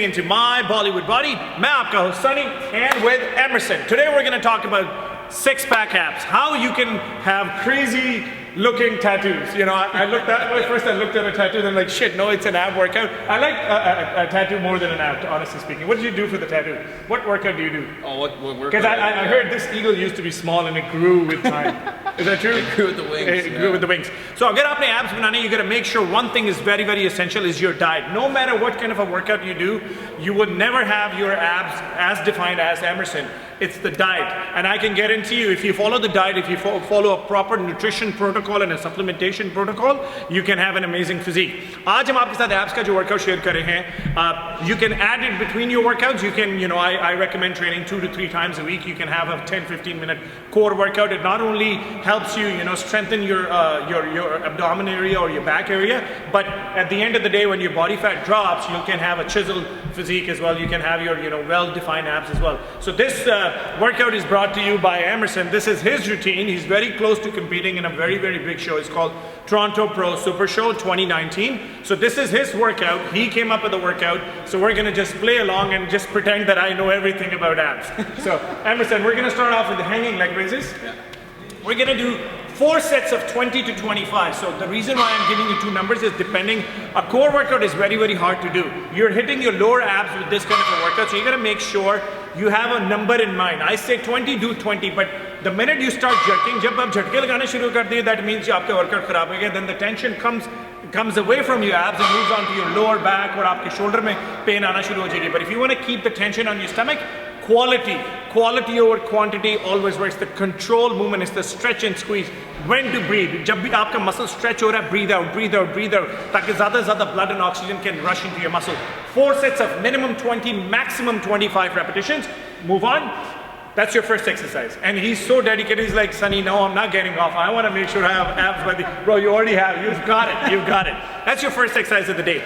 into My Bollywood Body. मैं आपका host Sunny and with Emerson. Today we're going to talk about six-pack abs. How you can have crazy looking tattoos. You know, I looked at first I looked at a tattoo and I'm like, shit, no, it's an ab workout. I like a tattoo more than an ab, honestly speaking. What did you do for the tattoo? What workout do you do? Oh, what workout? Because I heard this eagle used to be small and it grew with time. Is that true? It grew with the wings. It grew with the wings. So get up abs banane, you got to make sure one thing is very, very essential is your diet. No matter what kind of a workout you do, you would never have your abs as defined as Emerson. It's the diet. And I can guarantee you, if you follow the diet, if you follow a proper nutrition protocol and a supplementation protocol, you can have an amazing physique. आज हम आपके साथ abs का जो workout share कर रहे हैं, you can add it between your workouts. You can, you know, I recommend training 2 to 3 times a week. You can have a 10-15 minute core workout. It not only helps you, you know, strengthen your abdomen area or your back area, but at the end of the day, when your body fat drops, you can have a chiseled physique as well. You can have your, you know, well-defined abs as well. So this workout is brought to you by Emerson. This is his routine. He's very close to competing in a very, very big show. It's called Toronto Pro Super Show 2019. So this is his workout. He came up with the workout. So we're going to just play along and just pretend that I know everything about abs. So Emerson, we're going to start off with the hanging leg raises. Yeah. We're going to do 4 sets of 20 to 25. So the reason why I'm giving you 2 numbers is depending, a core workout is very, very hard to do. You're hitting your lower abs with this kind of a workout. So you got to make sure you have a number in mind. I say 20, do 20, but the minute you start jerking, जब आप झटके लगाने शुरू कर दिए, that means आपका workout खराब हो गया. Then the tension comes away from your abs and moves on to your lower back और आपके shoulder में pain आना शुरू हो जाएगी. But if you want to keep the tension on your stomach, quality over quantity always works. The control movement is the stretch and squeeze. When to breathe. जब भी आपका muscle stretch हो रहा है, breathe out, ताकि ज़्यादा से ज़्यादा blood and oxygen can rush into your muscle. 4 sets of minimum 20, maximum 25 repetitions. Move on. That's your first exercise. And he's so dedicated. He's like, Sunny, no, I'm not getting off. I want to make sure I have abs. But bro, you already have. You've got it. That's your first exercise of the day.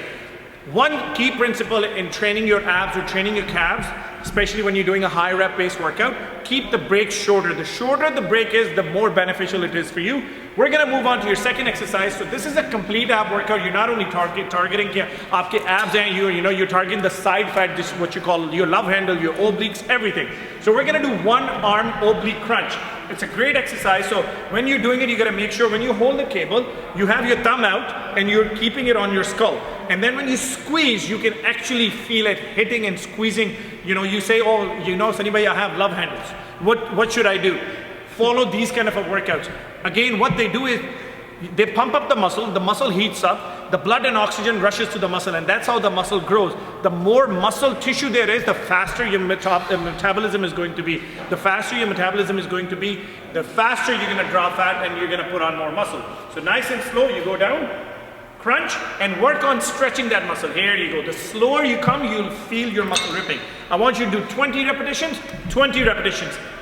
One key principle in training your abs or training your calves, especially when you're doing a high rep based workout, keep the breaks shorter. The shorter the break is, the more beneficial it is for you. We're going to move on to your second exercise. So this is a complete ab workout. You're not only targeting aapke abs and you're targeting the side fat, just what you call your love handle, your obliques, everything. So we're going to do 1 arm oblique crunch. It's a great exercise. So when you're doing it, you got to make sure when you hold the cable, you have your thumb out and you're keeping it on your skull. And then when you squeeze, you can actually feel it hitting and squeezing. You know, you say, oh, you know, Sunny bhai, I have love handles. What should I do? Follow these kind of workouts. Again, what they do is they pump up the muscle heats up, the blood and oxygen rushes to the muscle, and that's how the muscle grows. The more muscle tissue there is, the faster your metabolism is going to be. The faster your metabolism is going to be, the faster you're going to draw fat and you're going to put on more muscle. So nice and slow, you go down, crunch, and work on stretching that muscle. Here you go. The slower you come, you'll feel your muscle ripping. I want you to do 20 repetitions,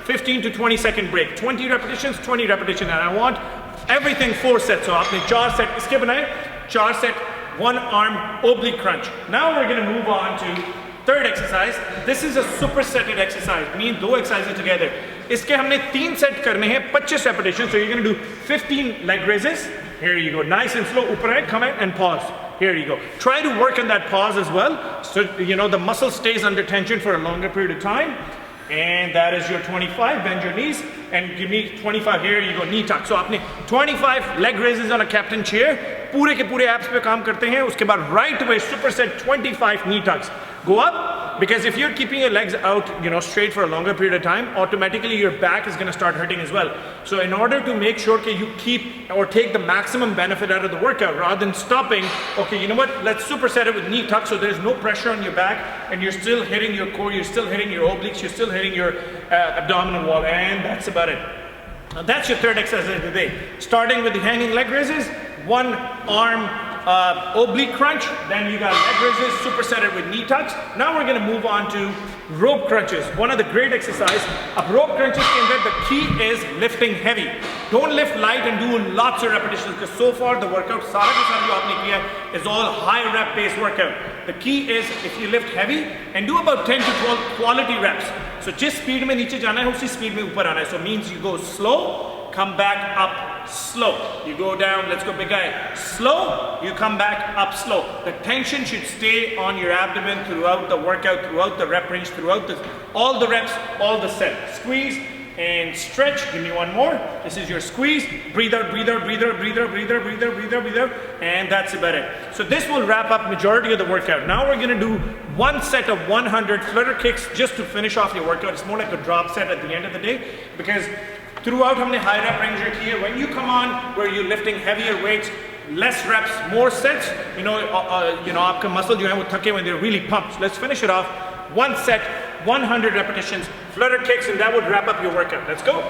15 to 20 second break. 20 repetitions, 20 repetitions. And I want everything 4 sets. So आपने 4 set इसके बनाए, 4 set 1 arm oblique crunch. Now we're going to move on to third exercise. This is a supersetted exercise. Mean 2 exercises together. इसके हमने 3 set करने हैं 25 repetitions. So you're going to do 15 leg raises. Here you go. Nice and slow. ऊपर आए, come out and pause. Here you go. Try to work on that pause as well. So, you know, the muscle stays under tension for a longer period of time. And that is your 25. Bend your knees and give me 25. Here you go. Knee tuck. So आपने 25 leg raises on a captain chair. पूरे के पूरे abs पे काम करते हैं. उसके बाद right way superset 25 knee tucks. Go up, because if you're keeping your legs out, you know, straight for a longer period of time, automatically your back is going to start hurting as well. So in order to make sure that you keep or take the maximum benefit out of the workout, rather than stopping, okay, you know what, let's superset it with knee tuck so there's no pressure on your back and you're still hitting your core, you're still hitting your obliques, you're still hitting your abdominal wall, and that's about it. Now that's your third exercise of the day. Starting with the hanging leg raises, 1 arm oblique crunch, then you got leg raises supersetted with knee tucks. Now we're going to move on to rope crunches. One of the great exercises. Ab rope crunches के अंदर the key is lifting heavy. Don't lift light and do lots of repetitions, because so far the workout सारा का सारा जो आपने किया is all high rep based workout. The key is if you lift heavy and do about 10 to 12 quality reps. So जिस speed में नीचे जाना है उसी speed में ऊपर आना है. So means you go slow come back up, slow. You go down, let's go big guy. Slow, you come back up slow. The tension should stay on your abdomen throughout the workout, throughout the rep range, throughout all the reps, all the set. Squeeze and stretch. Give me one more. This is your squeeze. Breathe out, breathe out, breathe out, breathe out, breathe out, breathe out, breathe out, breathe out. And that's about it. So this will wrap up majority of the workout. Now we're gonna do one set of 100 flutter kicks just to finish off your workout. It's more like a drop set at the end of the day, because throughout हमने high rep range रखी है. When you come on where you're lifting heavier weights, less reps, more sets, आपका muscle जो है वो थके when they're really pumped. So let's finish it off. One set, 100 repetitions, flutter kicks, and that would wrap up your workout. Let's go.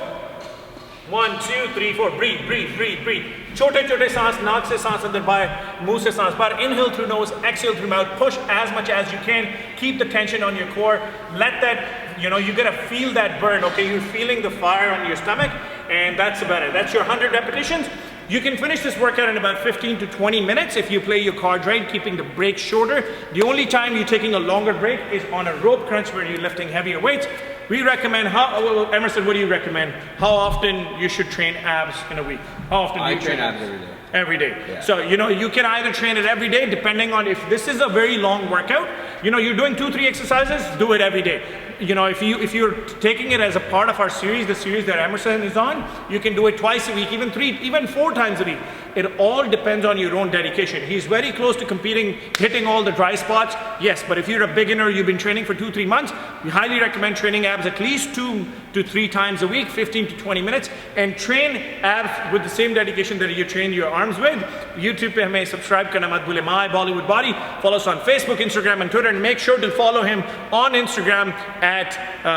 1, 2, 3, 4. Breathe, breathe, breathe, breathe. छोटे छोटे सांस, नाक से सांस अंदर बाहर, मुंह से सांस बाहर. Inhale through nose, exhale through mouth. Push as much as you can. Keep the tension on your core. Let that, you gotta feel that burn. Okay, you're feeling the fire on your stomach, and that's about it. That's your 100 repetitions. You can finish this workout in about 15 to 20 minutes if you play your cards right, keeping the break shorter. The only time you're taking a longer break is on a rope crunch where you're lifting heavier weights. We recommend, Emerson, what do you recommend? How often you should train abs in a week? How often do you train abs? Every day. Every day. Yeah. So, you can either train it every day, depending on if this is a very long workout. You're doing 2-3 exercises, do it every day. If you're taking it as a part of our series, the series that Emerson is on, you can do it twice a week, even 3, even 4 times a week. It all depends on your own dedication. He's very close to competing, hitting all the dry spots. Yes, but if you're a beginner, you've been training for 2-3 months, we highly recommend training abs at least 2 to 3 times a week, 15 to 20 minutes, and train abs with the same dedication that you train your arms with. YouTube pe hame subscribe karna mat bhule. My Bollywood Body. Follow us on Facebook, Instagram, and Twitter, and make sure to follow him on Instagram at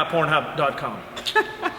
pornhub.com.